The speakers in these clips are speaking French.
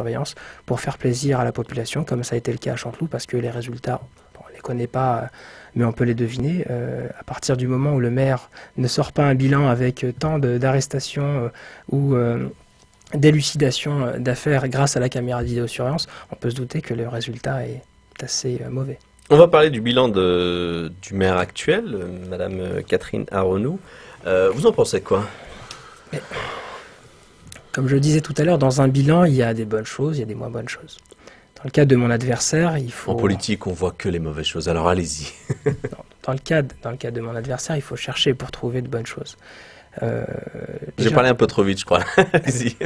surveillance pour faire plaisir à la population, comme ça a été le cas à Chanteloup, parce que les résultats, bon, on ne les connaît pas, mais on peut les deviner. À partir du moment où le maire ne sort pas un bilan avec tant d'arrestations ou d'élucidation d'affaires grâce à la caméra de vidéosurveillance, on peut se douter que le résultat est assez mauvais. On va parler du bilan du maire actuel, Madame Catherine Aronou. Vous en pensez quoi? Mais, comme je le disais tout à l'heure, dans un bilan, il y a des bonnes choses, il y a des moins bonnes choses. Dans le cas de mon adversaire, il faut... En politique, on voit que les mauvaises choses, alors allez-y. Dans le cas de mon adversaire, il faut chercher pour trouver de bonnes choses. J'ai parlé un peu trop vite, je crois. Allez-y.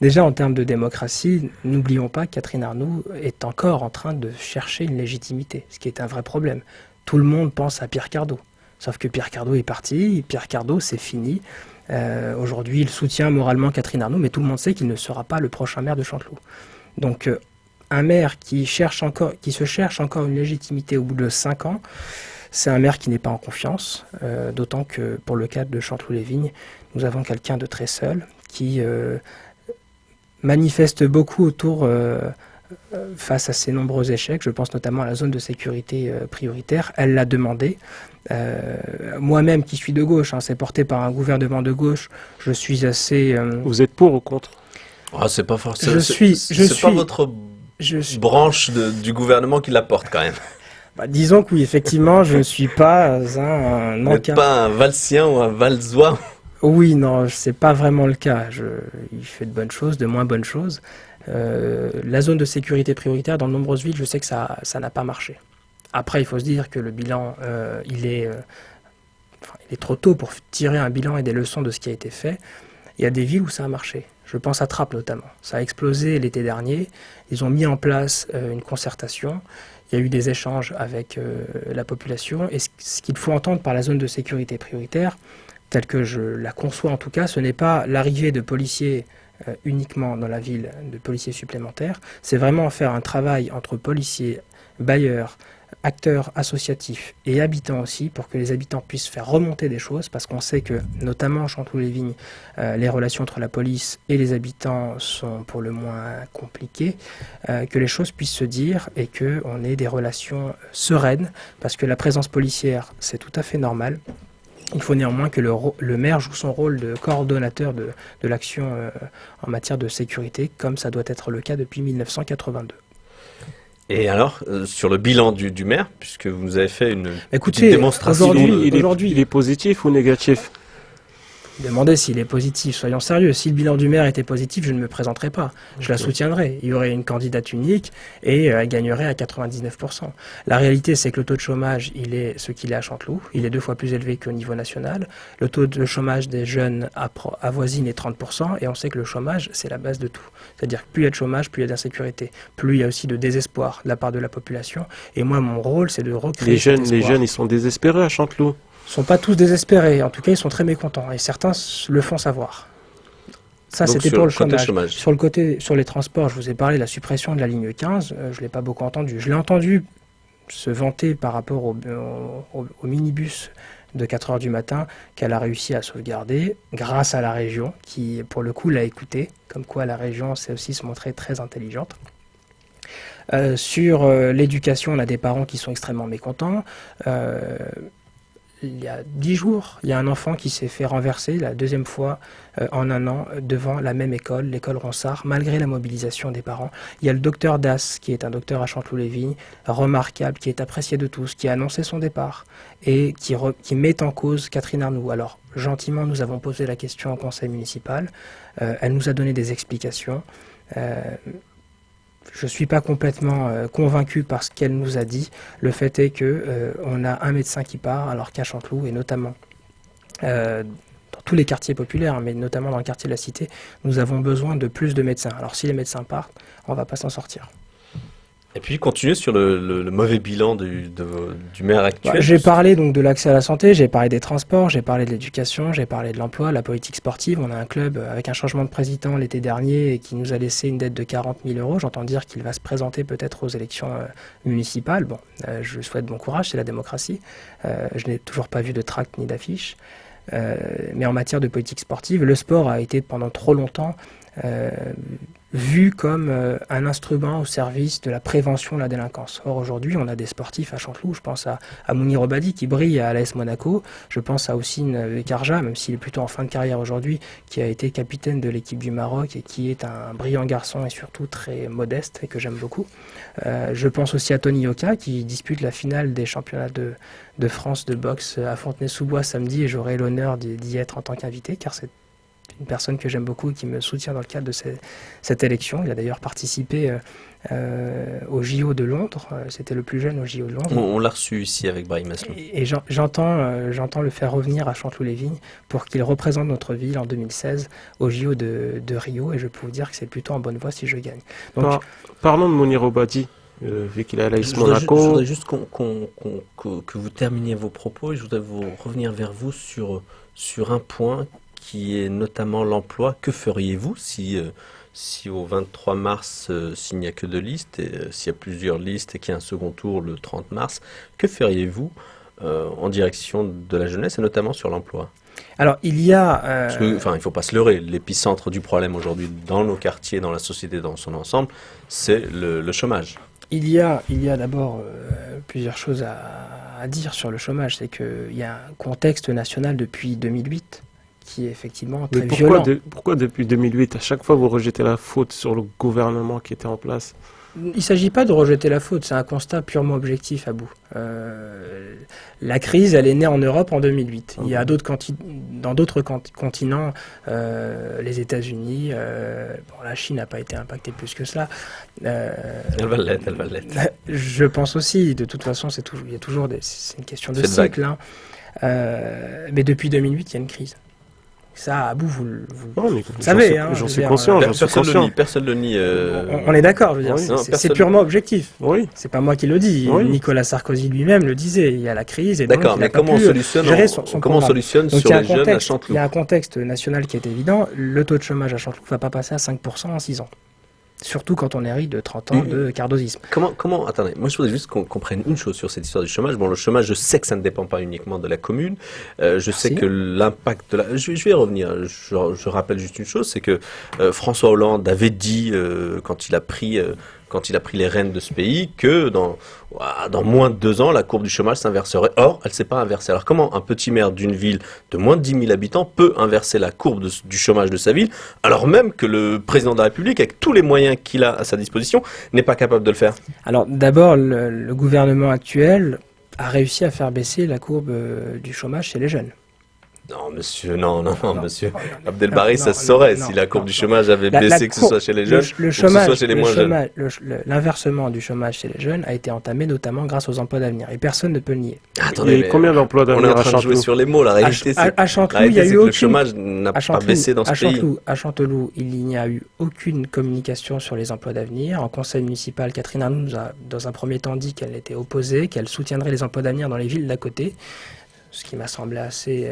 Déjà, en termes de démocratie, n'oublions pas que Catherine Arnoult est encore en train de chercher une légitimité, ce qui est un vrai problème. Tout le monde pense à Pierre Cardot. Sauf que Pierre Cardot est parti, Pierre Cardot, c'est fini. Aujourd'hui, il soutient moralement Catherine Arnoult, mais tout le monde sait qu'il ne sera pas le prochain maire de Chanteloup. Donc, un maire qui se cherche encore une légitimité au bout de 5 ans, c'est un maire qui n'est pas en confiance, d'autant que pour le cadre de Chanteloup-les-Vignes, nous avons quelqu'un de très seul, qui manifeste beaucoup face à ses nombreux échecs. Je pense notamment à la zone de sécurité prioritaire. Elle l'a demandé. Moi-même, qui suis de gauche, c'est porté par un gouvernement de gauche, je suis assez... Vous êtes pour ou contre? C'est pas forcément. C'est pas votre branche du gouvernement qui la porte quand même. Disons que oui, effectivement, je ne suis pas un Vous n'êtes pas un valsien ou un valsois. Oui, non, c'est pas vraiment le cas. Il fait de bonnes choses, de moins bonnes choses. La zone de sécurité prioritaire, dans de nombreuses villes, je sais que ça n'a pas marché. Après, il faut se dire que le bilan, il est trop tôt pour tirer un bilan et des leçons de ce qui a été fait. Il y a des villes où ça a marché. Je pense à Trappes notamment. Ça a explosé l'été dernier. Ils ont mis en place une concertation. Il y a eu des échanges avec la population. Et ce qu'il faut entendre par la zone de sécurité prioritaire, telle que je la conçois en tout cas, ce n'est pas l'arrivée de policiers uniquement dans la ville, de policiers supplémentaires. C'est vraiment faire un travail entre policiers, bailleurs, acteurs associatifs et habitants aussi, pour que les habitants puissent faire remonter des choses, parce qu'on sait que, notamment à Chanteloup-les-Vignes, les relations entre la police et les habitants sont pour le moins compliquées, que les choses puissent se dire et qu'on ait des relations sereines, parce que la présence policière, c'est tout à fait normal. Il faut néanmoins que le maire joue son rôle de coordonnateur de l'action en matière de sécurité, comme ça doit être le cas depuis 1982. Et alors, sur le bilan du maire, puisque vous nous avez fait une petite démonstration... Aujourd'hui, il est positif ou négatif? Demandez s'il est positif, soyons sérieux. Si le bilan du maire était positif, je ne me présenterai pas. Je la soutiendrai. Il y aurait une candidate unique et elle gagnerait à 99%. La réalité, c'est que le taux de chômage, il est ce qu'il est à Chanteloup. Il est 2 fois plus élevé qu'au niveau national. Le taux de chômage des jeunes avoisine les 30%. Et on sait que le chômage, c'est la base de tout. C'est-à-dire que plus il y a de chômage, plus il y a d'insécurité. Plus il y a aussi de désespoir de la part de la population. Et moi, mon rôle, c'est de recréer cet espoir. Les jeunes, ils sont désespérés à Chanteloup. Ils ne sont pas tous désespérés, en tout cas ils sont très mécontents et certains le font savoir. Ça c'était pour le chômage. Sur les transports, je vous ai parlé de la suppression de la ligne 15, je ne l'ai pas beaucoup entendu. Je l'ai entendu se vanter par rapport au minibus de 4 heures du matin qu'elle a réussi à sauvegarder grâce à la région qui pour le coup l'a écouté, comme quoi la région sait aussi se montrer très intelligente. Sur l'éducation, on a des parents qui sont extrêmement mécontents. Il y a 10 jours, il y a un enfant qui s'est fait renverser la 2e fois en 1 an devant la même école, l'école Ronsard, malgré la mobilisation des parents. Il y a le docteur Das, qui est un docteur à Chanteloup-les-Vignes, remarquable, qui est apprécié de tous, qui a annoncé son départ et qui met en cause Catherine Arnoult. Alors, gentiment, nous avons posé la question au conseil municipal. Elle nous a donné des explications. Je ne suis pas complètement convaincu par ce qu'elle nous a dit. Le fait est qu'on a un médecin qui part, alors qu'à Chanteloup, et notamment dans tous les quartiers populaires, mais notamment dans le quartier de la Cité, nous avons besoin de plus de médecins. Alors si les médecins partent, on ne va pas s'en sortir. Et puis continuer sur le mauvais bilan du maire actuel. J'ai parlé donc de l'accès à la santé, j'ai parlé des transports, j'ai parlé de l'éducation, j'ai parlé de l'emploi, la politique sportive. On a un club avec un changement de président l'été dernier et qui nous a laissé une dette de 40 000 €. J'entends dire qu'il va se présenter peut-être aux élections municipales. Bon, je lui souhaite bon courage, c'est la démocratie. Je n'ai toujours pas vu de tract ni d'affiche. Mais en matière de politique sportive, le sport a été pendant trop longtemps vu comme un instrument au service de la prévention de la délinquance. Or aujourd'hui, on a des sportifs à Chanteloup, je pense à Mounir Obadi qui brille à l'AS Monaco, je pense à Houssine Bekarja, même s'il est plutôt en fin de carrière aujourd'hui, qui a été capitaine de l'équipe du Maroc et qui est un brillant garçon et surtout très modeste et que j'aime beaucoup. Je pense aussi à Tony Yoka qui dispute la finale des championnats de France de boxe à Fontenay-sous-Bois samedi et j'aurai l'honneur d'y être en tant qu'invité car c'est une personne que j'aime beaucoup et qui me soutient dans le cadre de cette élection. Il a d'ailleurs participé au JO de Londres. C'était le plus jeune au JO de Londres. On l'a reçu ici avec Brahim Asloum. Et j'entends le faire revenir à Chanteloup-les-Vignes pour qu'il représente notre ville en 2016 au JO de Rio. Et je peux vous dire que c'est plutôt en bonne voie si je gagne. Donc, Parlons de Mounir Obadi, vu qu'il est à l'AS Monaco. Je voudrais juste que vous terminiez vos propos et je voudrais revenir vers vous sur un point qui est notamment l'emploi. Que feriez-vous si au 23 mars, s'il n'y a que deux listes, et s'il y a plusieurs listes et qu'il y a un second tour le 30 mars, que feriez-vous en direction de la jeunesse et notamment sur l'emploi? Alors, il y a... Parce que, il ne faut pas se leurrer, l'épicentre du problème aujourd'hui dans nos quartiers, dans la société dans son ensemble, c'est le chômage. Il y a d'abord plusieurs choses à dire sur le chômage. C'est qu'il y a un contexte national depuis 2008 qui est effectivement très violent. Pourquoi depuis 2008, à chaque fois vous rejetez la faute sur le gouvernement qui était en place? Il ne s'agit pas de rejeter la faute, c'est un constat purement objectif à bout. La crise, elle est née en Europe en 2008. Il y a dans d'autres continents, les États-Unis, la Chine n'a pas été impactée plus que cela. Elle va l'être. Je pense aussi, de toute façon, c'est une question de cycle. Hein. Mais depuis 2008, il y a une crise. Ça, à bout, vous le savez. J'en suis conscient. Personne ne le nie. On est d'accord, je veux dire. C'est purement objectif. Oui. C'est pas moi qui le dis. Oui. Nicolas Sarkozy lui-même le disait. Il y a la crise. D'accord, mais comment on solutionne sur les jeunes à Chanteloup? Il y a un contexte national qui est évident. Le taux de chômage à Chanteloup ne va pas passer à 5% en 6 ans. Surtout quand on hérite de 30 ans de cardosisme. Attendez, moi je voudrais juste qu'on comprenne une chose sur cette histoire du chômage. Bon, le chômage, je sais que ça ne dépend pas uniquement de la commune. Je sais que l'impact de la... Je vais y revenir. Je rappelle juste une chose, c'est que François Hollande avait dit, quand il a pris les rênes de ce pays, que dans moins de 2 ans, la courbe du chômage s'inverserait. Or, elle ne s'est pas inversée. Alors comment un petit maire d'une ville de moins de 10 000 habitants peut inverser la courbe du chômage de sa ville, alors même que le président de la République, avec tous les moyens qu'il a à sa disposition, n'est pas capable de le faire? Alors d'abord, le gouvernement actuel a réussi à faire baisser la courbe du chômage chez les jeunes. Non, monsieur, non, monsieur. Abdelbari, ça se saurait si la courbe du chômage avait baissé, que ce soit chez les jeunes ou que ce soit chez les moins jeunes. L'inversement du chômage chez les jeunes a été entamé notamment grâce aux emplois d'avenir. Et personne ne peut le nier. Attendez, et combien d'emplois d'avenir à Chanteloup? On est en train de jouer sur les mots. La réalité, c'est que le chômage n'a pas baissé dans ce pays. À Chanteloup, il n'y a eu aucune communication sur les emplois d'avenir. En conseil municipal, Catherine Arnoux nous a, dans un premier temps, dit qu'elle était opposée, qu'elle soutiendrait les emplois d'avenir dans les villes d'à côté. Ce qui m'a semblé assez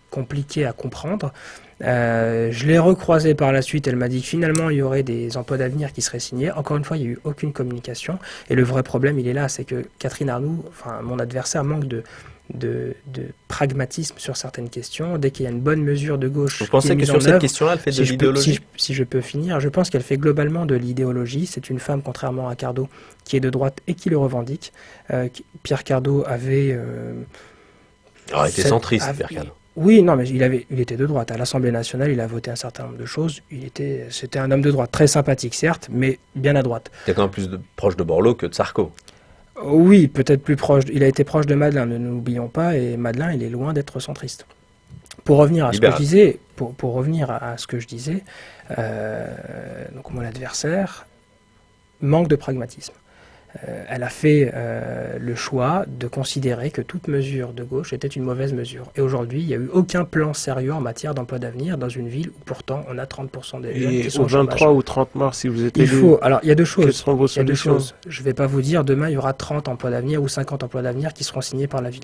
compliqué à comprendre. Je l'ai recroisée par la suite, elle m'a dit que finalement il y aurait des emplois d'avenir qui seraient signés. Encore une fois, il n'y a eu aucune communication. Et le vrai problème, il est là, c'est que Catherine Arnoux, mon adversaire, manque de pragmatisme sur certaines questions. Dès qu'il y a une bonne mesure de gauche... Vous pensez que sur cette question-là, elle fait de l'idéologie? Si je peux finir, je pense qu'elle fait globalement de l'idéologie. C'est une femme, contrairement à Cardo, qui est de droite et qui le revendique. Pierre Cardo avait... il était centriste, Pierre Cardo. Oui, non, mais il était de droite. À l'Assemblée nationale, il a voté un certain nombre de choses. C'était un homme de droite, très sympathique, certes, mais bien à droite. Il est quand même plus proche de Borloo que de Sarko. Oui, peut-être plus proche. Il a été proche de Madeleine, ne l'oublions pas, et Madeleine, il est loin d'être centriste. Pour revenir à ce que je disais, pour revenir à ce que je disais, donc mon adversaire manque de pragmatisme. Elle a fait le choix de considérer que toute mesure de gauche était une mauvaise mesure. Et aujourd'hui, il n'y a eu aucun plan sérieux en matière d'emploi d'avenir dans une ville où pourtant on a 30% des jeunes qui sont au chômage. Et au 23 ou 30 mars, si vous êtes élu, alors il y a deux choses. Quelles seront vos solutions? Je ne vais pas vous dire demain il y aura 30 emplois d'avenir ou 50 emplois d'avenir qui seront signés par la ville.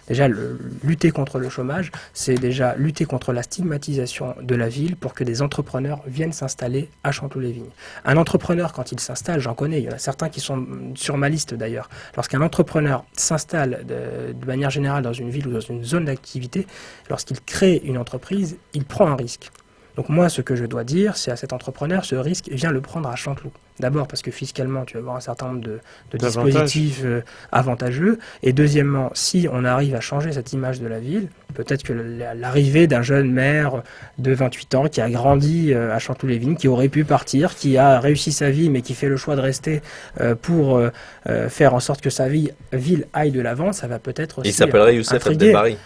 Déjà, lutter contre le chômage, c'est déjà lutter contre la stigmatisation de la ville pour que des entrepreneurs viennent s'installer à Chanteloup-les-Vignes. Un entrepreneur, quand il s'installe, j'en connais, il y en a certains qui sont sur ma liste d'ailleurs. Lorsqu'un entrepreneur s'installe de manière générale dans une ville ou dans une zone d'activité, lorsqu'il crée une entreprise, il prend un risque. Donc moi, ce que je dois dire, c'est à cet entrepreneur, ce risque, viens le prendre à Chanteloup. D'abord parce que fiscalement, tu vas avoir un certain nombre de dispositifs avantageux. Et deuxièmement, si on arrive à changer cette image de la ville, peut-être que l'arrivée d'un jeune maire de 28 ans qui a grandi à Chanteloup-les-Vignes, qui aurait pu partir, qui a réussi sa vie, mais qui fait le choix de rester pour faire en sorte que sa ville aille de l'avant, ça va peut-être aussi. Il s'appellerait Youssef Abdelbari.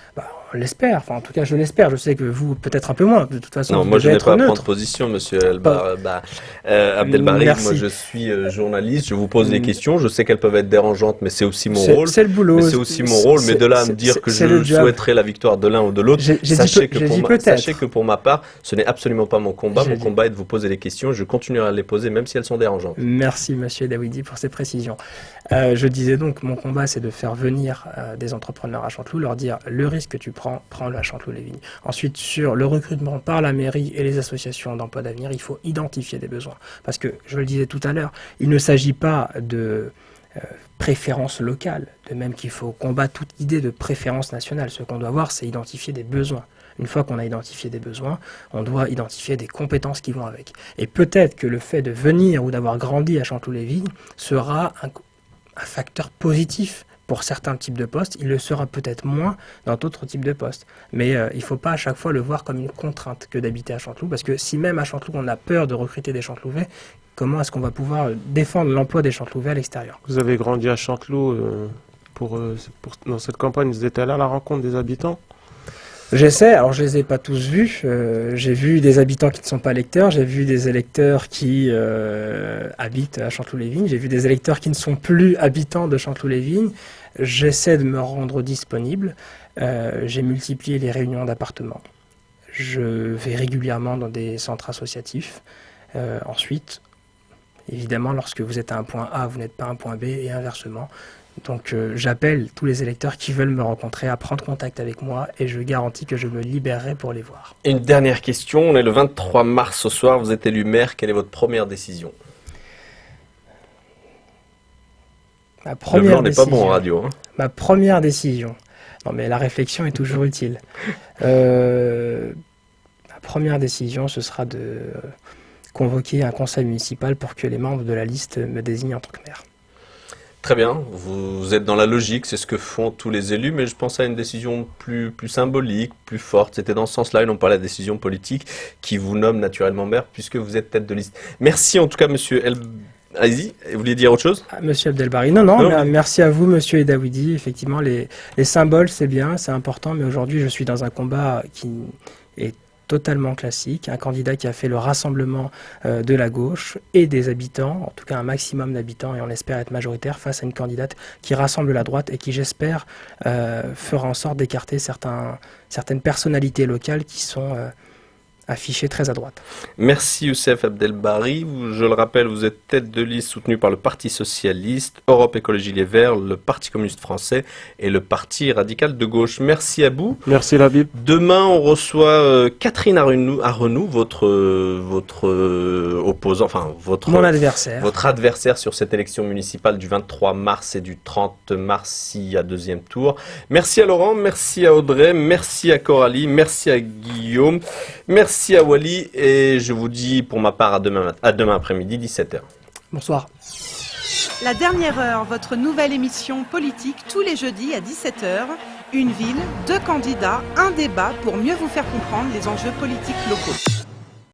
On l'espère, enfin en tout cas je l'espère, je sais que vous peut-être un peu moins, de toute façon. Non, moi je n'ai pas à prendre position, monsieur Abdelbari, moi je suis journaliste, je vous pose des questions, je sais qu'elles peuvent être dérangeantes, mais c'est aussi mon rôle. C'est le boulot. Mais c'est aussi mon rôle, mais de là à me dire que je souhaiterais la victoire de l'un ou de l'autre, sachez que pour ma part, ce n'est absolument pas mon combat, mon combat est de vous poser des questions, je continuerai à les poser même si elles sont dérangeantes. Merci monsieur Daoudi pour ces précisions. Je disais donc, mon combat c'est de faire venir des entrepreneurs à Chanteloup, leur dire le risque que tu prends-le à Chanteloup-les-Vignes. Ensuite, sur le recrutement par la mairie et les associations d'emploi d'avenir, il faut identifier des besoins. Parce que, je le disais tout à l'heure, il ne s'agit pas de préférence locale, de même qu'il faut combattre toute idée de préférence nationale. Ce qu'on doit voir, c'est identifier des besoins. Une fois qu'on a identifié des besoins, on doit identifier des compétences qui vont avec. Et peut-être que le fait de venir ou d'avoir grandi à Chanteloup-les-Vignes sera un facteur positif pour certains types de postes, il le sera peut-être moins dans d'autres types de postes. Mais il ne faut pas à chaque fois le voir comme une contrainte que d'habiter à Chanteloup, parce que si même à Chanteloup on a peur de recruter des Chantelouvais, comment est-ce qu'on va pouvoir défendre l'emploi des Chantelouvais à l'extérieur? Vous avez grandi à Chanteloup, dans cette campagne, vous étiez allé à la rencontre des habitants? J'essaie, alors je les ai pas tous vus, j'ai vu des habitants qui ne sont pas électeurs, j'ai vu des électeurs qui habitent à Chanteloup-les-Vignes, j'ai vu des électeurs qui ne sont plus habitants de Chanteloup-les-Vignes, j'essaie de me rendre disponible, j'ai multiplié les réunions d'appartements, je vais régulièrement dans des centres associatifs, ensuite, évidemment, lorsque vous êtes à un point A, vous n'êtes pas à un point B et inversement. Donc j'appelle tous les électeurs qui veulent me rencontrer à prendre contact avec moi et je garantis que je me libérerai pour les voir. Une dernière question, on est le 23 mars ce soir, vous êtes élu maire, quelle est votre première décision? Ma première décision. Le blanc n'est pas bon en radio. Hein. Ma première décision. Non mais la réflexion est toujours utile. Ma première décision, ce sera de convoquer un conseil municipal pour que les membres de la liste me désignent en tant que maire. Très bien, vous êtes dans la logique, c'est ce que font tous les élus, mais je pense à une décision plus symbolique, plus forte. C'était dans ce sens-là et non pas la décision politique qui vous nomme naturellement maire puisque vous êtes tête de liste. Merci en tout cas, monsieur Allez-y, vous vouliez dire autre chose? Monsieur Abdelbari, non, merci à vous, monsieur Edaoudi. Effectivement, les symboles, c'est bien, c'est important, mais aujourd'hui, je suis dans un combat qui est totalement classique, un candidat qui a fait le rassemblement de la gauche et des habitants, en tout cas un maximum d'habitants, et on espère être majoritaire face à une candidate qui rassemble la droite et qui, j'espère, fera en sorte d'écarter certaines personnalités locales qui sont affiché très à droite. Merci Youssef Abdelbari. Je le rappelle, vous êtes tête de liste soutenue par le Parti Socialiste, Europe Écologie Les Verts, le Parti Communiste Français et le Parti Radical de Gauche. Merci à vous. Merci Labib. Demain, on reçoit Catherine Arrenou, votre opposant, enfin mon adversaire. Votre adversaire sur cette élection municipale du 23 mars et du 30 mars, s'il y a deuxième tour. Merci à Laurent, merci à Audrey, merci à Coralie, merci à Guillaume, merci à Wally et je vous dis pour ma part à demain après-midi 17h. Bonsoir. La dernière heure, votre nouvelle émission politique tous les jeudis à 17h. Une ville, deux candidats, un débat pour mieux vous faire comprendre les enjeux politiques locaux.